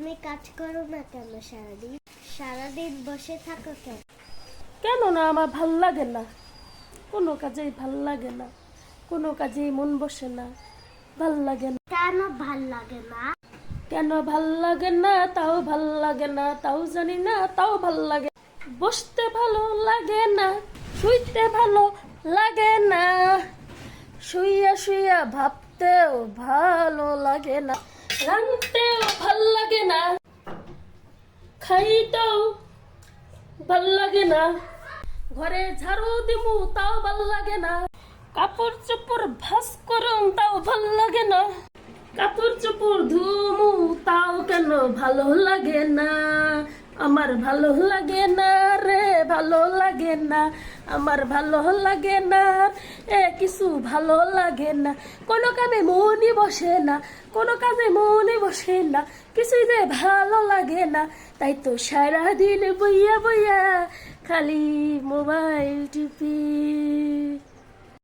তুমি কাজ করো না কেন সারাদিন? সারাদিন বসে থাকো কেন? কেন না, আমার ভাল লাগে না, কোনো কাজেই ভাল লাগে না, কোনো কাজেই মন বসে না, ভাল লাগে না। কেন ভাল লাগে না? কেন ভাল লাগে না তাও ভাল লাগে না, তাও জানি না, তাও ভাল লাগে। বসতে ভালো লাগে না, শুইতে ভালো লাগে না, শুইয়া শুইয়া ভাবতেও ভালো লাগে না, রাঁধতেও ভাল লাগে না, খাইতেও ভাল লাগে না, ঘরে ঝাড়ু দিমু তাও ভাল লাগে না, কাপড় চোপড় ভাস করুম তাও ভাল লাগে না, কাপড় চোপড় ধুমু তাও কেন ভালো লাগে না, আমার ভালো লাগে না রে, ভালো লাগে না, আমার ভালো লাগে না, কিছু ভালো লাগে না, কোনো কামে মনই বসে না, কোনো কাজে মনই বসে না, কিছুই যে ভালো লাগে না, তাই তো সারাদিন বইয়া বইয়া খালি মোবাইল টিপি।